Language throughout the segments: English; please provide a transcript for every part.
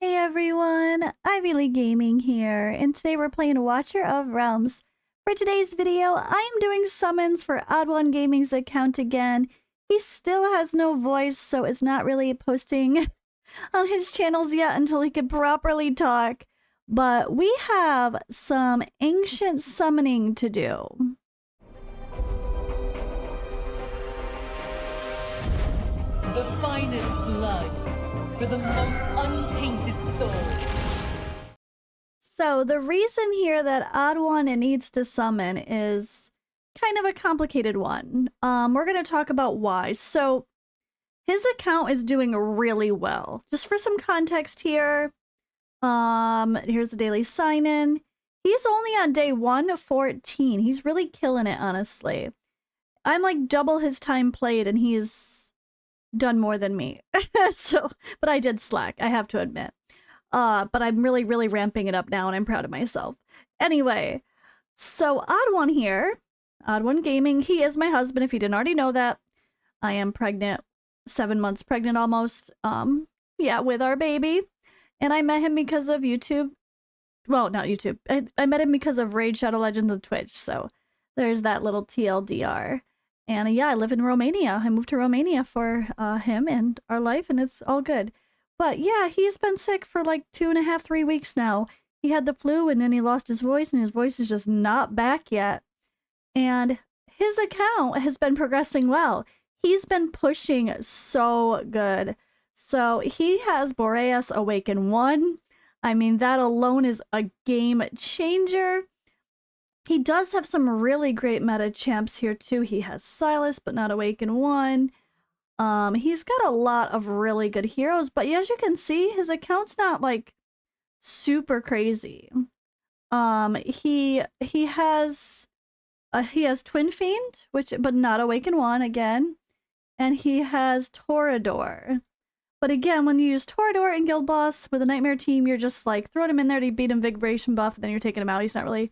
Hey everyone, OddOneGaming here, and today we're playing Watcher of Realms. For today's video, I am doing summons for OddOneGaming's account again. He still has no voice, so it's not really posting on his channels yet until he can properly talk. But we have some ancient summoning to do. The finest blood for the most untainted soul. So the reason here that OddOne needs to summon is kind of a complicated one. We're going to talk about why. So his account is doing really well. Just for some context here, here's the daily sign-in. He's only on day 114. He's really killing it, honestly. I'm like double his time played and he's done more than me. But I did slack, I have to admit. But I'm really ramping it up now and I'm proud of myself. Anyway, so OddOne here, OddOneGaming, he is my husband if you didn't already know that. I am pregnant, 7 months pregnant almost, yeah, with our baby. And I met him because of YouTube. Well, not YouTube. I met him because of Raid Shadow Legends and Twitch, so there's that little TLDR. And yeah, I live in Romania. I moved to Romania for him and our life, and it's all good. But yeah, he's been sick for like 2.5, 3 weeks now. He had the flu and then he lost his voice, and his voice is just not back yet. And his account has been progressing well. He's been pushing so good. So he has Boreas Awaken 1. I mean, that alone is a game changer. He does have some really great meta champs here too. He has Silas, but not Awaken 1. He's got a lot of really good heroes, but as you can see, his account's not like super crazy. He has Twin Fiend, but not Awaken 1 again. And he has Torador. But again, when you use Torador in Guild Boss with a Nightmare team, you're just like throwing him in there to beat him Vibration buff, and then you're taking him out. He's not really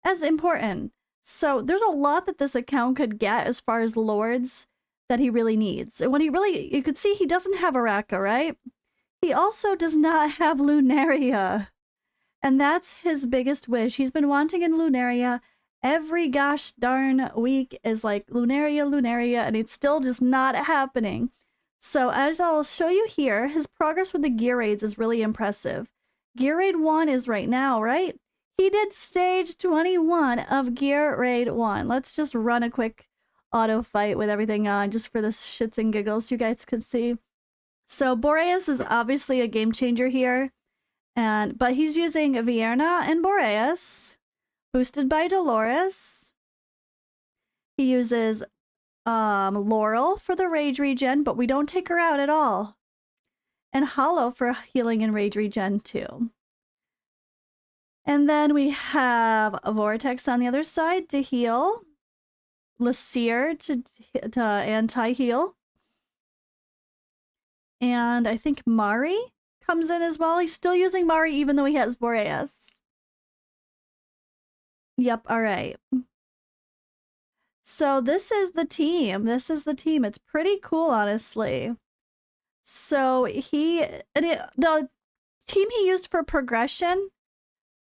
as important. So there's a lot that this account could get as far as lords that he really needs. And when you could see he doesn't have Araka, right? He also does not have Luneria. And that's his biggest wish. He's been wanting in Luneria every gosh darn week is like Luneria, and it's still just not happening. So as I'll show you here, his progress with the gear raids is really impressive. Gear raid 1 is right now, right? He did stage 21 of Gear Raid 1. Let's just run a quick auto fight with everything on just for the shits and giggles so you guys can see. So Boreas is obviously a game changer here, but he's using Vierna and Boreas, boosted by Dolores. He uses Laurel for the rage regen, but we don't take her out at all. And Hollow for healing and rage regen too. And then we have a Vortex on the other side to heal. Laseer to anti-heal. And I think Mari comes in as well. He's still using Mari even though he has Boreas. Yep, alright. So this is the team. It's pretty cool, honestly. So the team he used for progression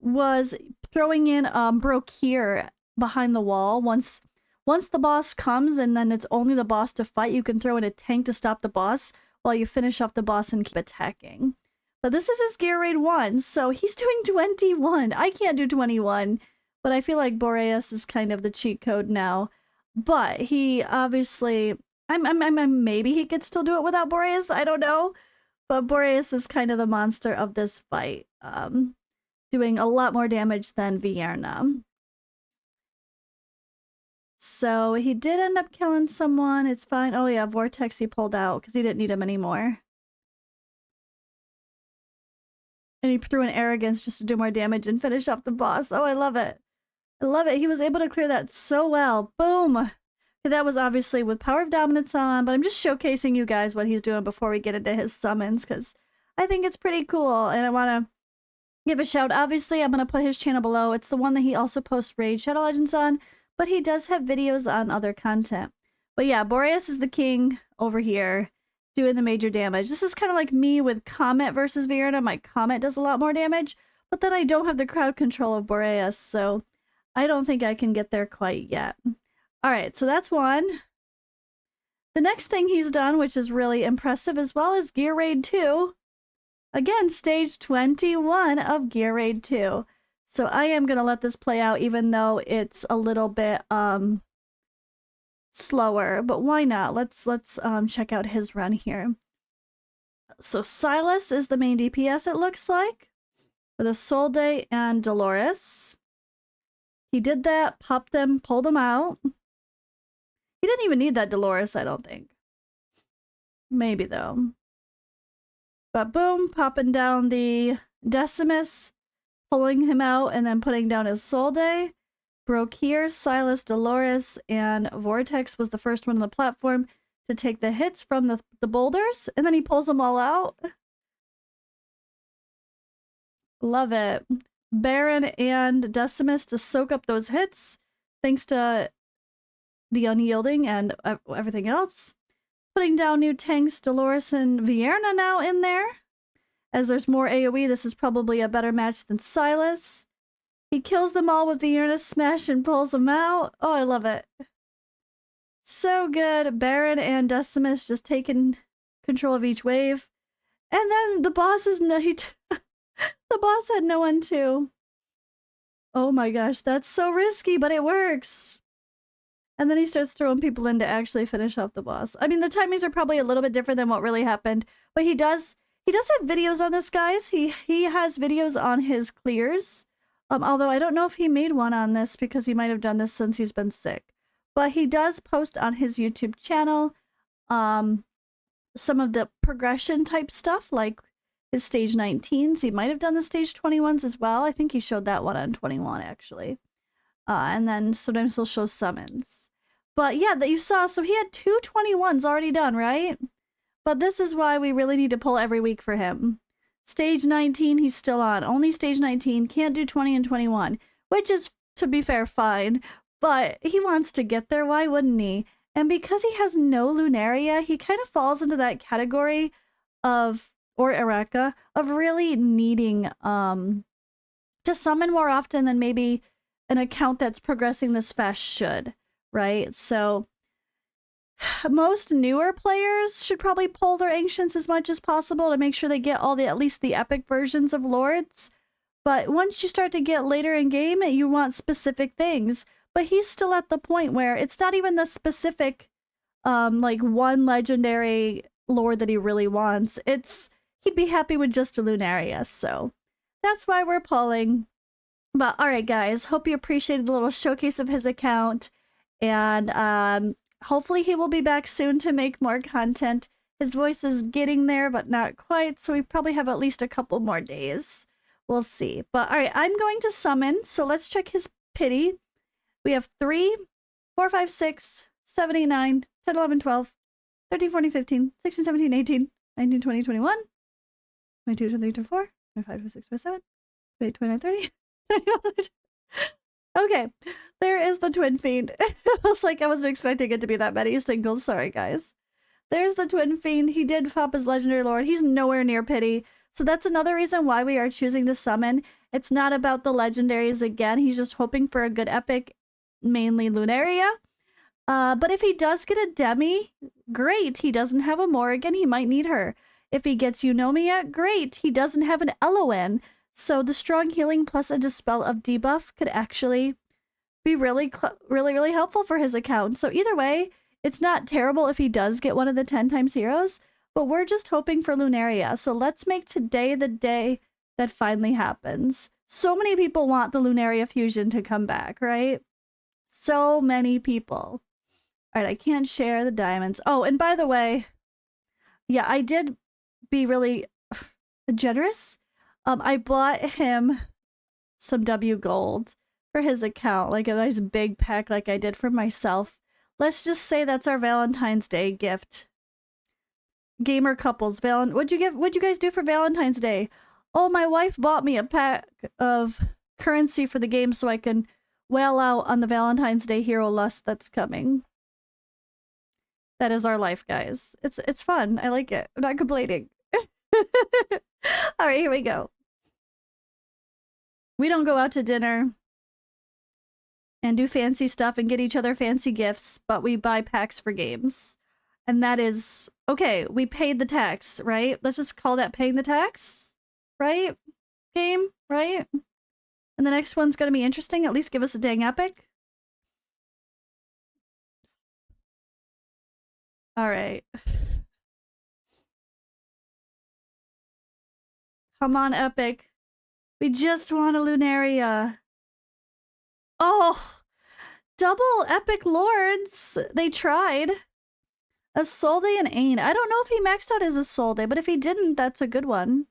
was throwing in Brokir behind the wall. Once the boss comes and then it's only the boss to fight, you can throw in a tank to stop the boss while you finish off the boss and keep attacking. But this is his Gear Raid 1, so he's doing 21. I can't do 21, but I feel like Boreas is kind of the cheat code now. But he obviously, maybe he could still do it without Boreas, I don't know. But Boreas is kind of the monster of this fight. Doing a lot more damage than Vierna. So he did end up killing someone. It's fine. Oh yeah, Vortex he pulled out because he didn't need him anymore. And he threw in Arrogance just to do more damage and finish off the boss. Oh, I love it. I love it. He was able to clear that so well. Boom! That was obviously with Power of Dominance on, but I'm just showcasing you guys what he's doing before we get into his summons because I think it's pretty cool and I want to give a shout. Obviously, I'm going to put his channel below. It's the one that he also posts Raid Shadow Legends on, but he does have videos on other content. But yeah, Boreas is the king over here, doing the major damage. This is kind of like me with Comet versus Vierna. My Comet does a lot more damage, but then I don't have the crowd control of Boreas, so I don't think I can get there quite yet. Alright, so that's one. The next thing he's done, which is really impressive as well, is Gear Raid 2. Again, stage 21 of Gear Raid 2. So I am going to let this play out even though it's a little bit slower, but why not? Let's check out his run here. So Silas is the main DPS, it looks like, with Isolde and Dolores. He did that, popped them, pulled them out. He didn't even need that Dolores, I don't think. Maybe though. But boom, popping down the Decimus, pulling him out, and then putting down his Isolde. Broke here, Silas, Dolores, and Vortex was the first one on the platform to take the hits from the boulders, and then he pulls them all out. Love it. Baron and Decimus to soak up those hits, thanks to the Unyielding and everything else. Putting down new tanks, Dolores and Vierna now in there. As there's more AoE, this is probably a better match than Silas. He kills them all with the Vierna smash and pulls them out. Oh, I love it. So good. Baron and Decimus just taking control of each wave. And then the boss is the boss had no one too. Oh my gosh, that's so risky, but it works. And then he starts throwing people in to actually finish off the boss. I mean, the timings are probably a little bit different than what really happened, but he does have videos on this, guys. He has videos on his clears. Although I don't know if he made one on this because he might have done this since he's been sick. But he does post on his YouTube channel some of the progression type stuff, like his stage 19s. He might have done the stage 21s as well. I think he showed that one on 21 actually. And then sometimes he'll show summons. But yeah, that you saw, so he had 2 21s already done, right? But this is why we really need to pull every week for him. Stage 19, he's still on. Only stage 19, can't do 20 and 21, which is, to be fair, fine. But he wants to get there, why wouldn't he? And because he has no Luneria, he kind of falls into that category of, or Ereka, of really needing to summon more often than maybe an account that's progressing this fast should, right? So most newer players should probably pull their Ancients as much as possible to make sure they get all at least the epic versions of Lords. But once you start to get later in game, you want specific things. But he's still at the point where it's not even the specific, like, one legendary Lord that he really wants. He'd be happy with just a Luneria, so that's why we're pulling. But alright guys, hope you appreciated the little showcase of his account, and hopefully he will be back soon to make more content. His voice is getting there, but not quite, so we probably have at least a couple more days. We'll see. But alright, I'm going to summon, so let's check his pity. We have 3, 4, 5, 6, 7, 8, 9, 10, 11, 12, 13, 14, 15, 16, 17, 18, 19, 20, 21, 22, 23, 24, 25, 26, 27, 28, 29, 30. Okay, there is the Twin Fiend. It was like I wasn't expecting it to be that many singles. Sorry, guys. There's the Twin Fiend. He did pop his Legendary Lord. He's nowhere near pity. So that's another reason why we are choosing to summon. It's not about the legendaries again. He's just hoping for a good epic, mainly Luneria. But if he does get a Demi, great. He doesn't have a Morrigan. He might need her. If he gets Eunomia, great. He doesn't have an Elowen. So the strong healing plus a dispel of debuff could actually be really helpful for his account. So either way, it's not terrible if he does get one of the 10 times heroes, but we're just hoping for Luneria. So let's make today the day that finally happens. So many people want the Luneria fusion to come back, right? So many people. All right, I can't share the diamonds. Oh, and by the way, yeah, I did be really generous. I bought him some W gold for his account, like a nice big pack like I did for myself. Let's just say that's our Valentine's Day gift. Gamer couples, what'd you guys do for Valentine's Day? Oh, my wife bought me a pack of currency for the game so I can whale out on the Valentine's Day hero lust that's coming. That is our life, guys. It's fun. I like it. I'm not complaining. All right, here we go. We don't go out to dinner and do fancy stuff and get each other fancy gifts, but we buy packs for games. And that is, okay, we paid the tax, right? Let's just call that paying the tax, right? Game, right? And the next one's gonna be interesting. At least give us a dang epic. All right. Come on, epic. We just want a Luneria. Oh, double epic lords. They tried. Isolde and Ain. I don't know if he maxed out his Isolde, but if he didn't, that's a good one.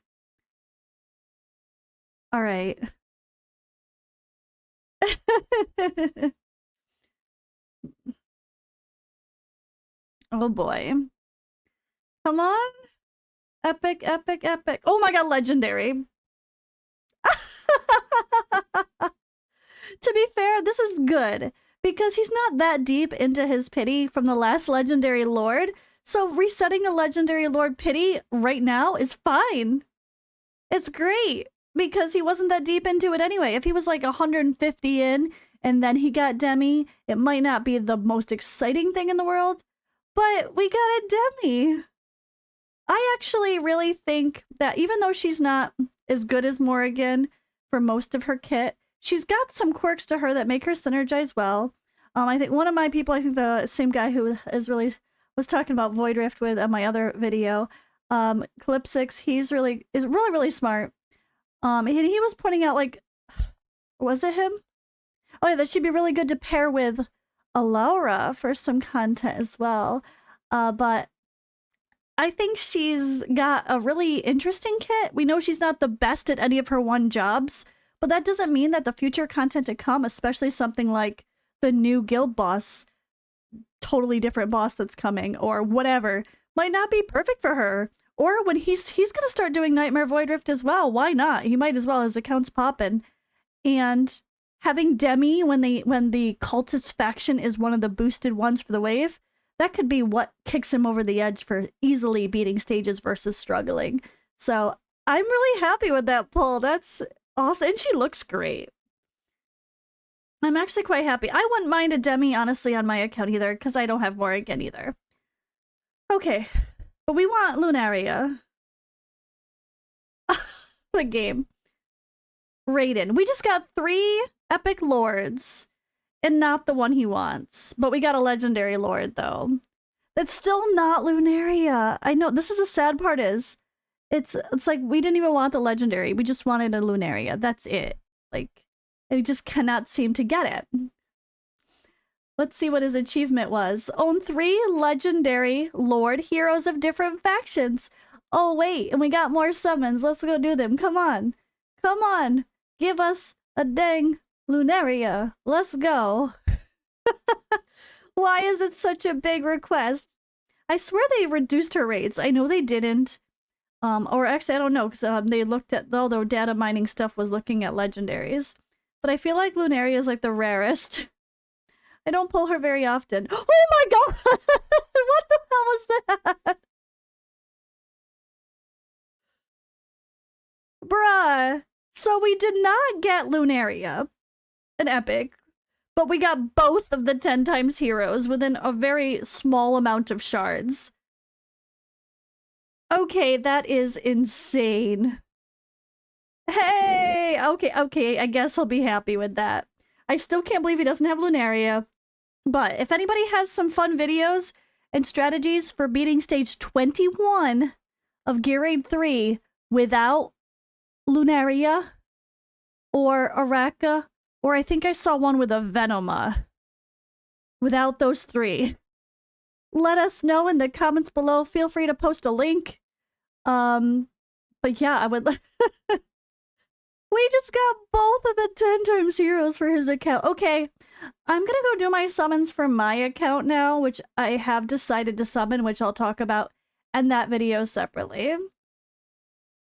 All right. Oh boy. Come on. Epic, epic, epic. Oh my god, legendary. To be fair, this is good because he's not that deep into his pity from the last legendary lord. So resetting a legendary lord pity right now is fine. It's great because he wasn't that deep into it anyway. If he was like 150 in and then he got Demi, it might not be the most exciting thing in the world, but we got a Demi. I actually really think that even though she's not as good as Morrigan for most of her kit, she's got some quirks to her that make her synergize well. I think one of my people, I think the same guy who was talking about Void Rift with my other video, Calypsix, is really smart. He was pointing out, like, was it him? Oh yeah, that she'd be really good to pair with Alaura for some content as well. But I think she's got a really interesting kit. We know she's not the best at any of her one jobs, but that doesn't mean that the future content to come, especially something like the new guild boss, totally different boss that's coming, or whatever, might not be perfect for her. Or when he's gonna start doing Nightmare Void Rift as well, why not? He might as well, his account's poppin'. And having Demi when the cultist faction is one of the boosted ones for the wave, that could be what kicks him over the edge for easily beating stages versus struggling. So I'm really happy with that pull. That's awesome. And she looks great. I'm actually quite happy. I wouldn't mind a Demi, honestly, on my account either, because I don't have Morrigan either. Okay. But we want Luneria. The game. Raiden. We just got 3 epic lords. And not the one he wants. But we got a legendary lord, though. That's still not Luneria. I know, this is the sad part is, it's like we didn't even want the legendary. We just wanted a Luneria. That's it. Like, we just cannot seem to get it. Let's see what his achievement was. Own 3 legendary lord heroes of different factions. Oh, wait, and we got more summons. Let's go do them. Come on. Come on. Give us a dang Luneria. Let's go. Why is it such a big request? I swear they reduced her rates. I know they didn't. Or actually, I don't know, because they looked at, all the data mining stuff was looking at legendaries. But I feel like Luneria is like the rarest. I don't pull her very often. Oh my god! What the hell was that? Bruh. So we did not get Luneria, an epic, but we got both of the 10 times heroes within a very small amount of shards. Okay, that is insane. Hey! Okay, I guess I'll be happy with that. I still can't believe he doesn't have Luneria. But if anybody has some fun videos and strategies for beating stage 21 of Gear Raid 3 without Luneria or Araka, or I think I saw one with a Venoma, without those 3, let us know in the comments below. Feel free to post a link. But yeah, I would. We just got both of the 10 times heroes for his account. Okay, I'm gonna go do my summons for my account now, which I have decided to summon, which I'll talk about in that video separately.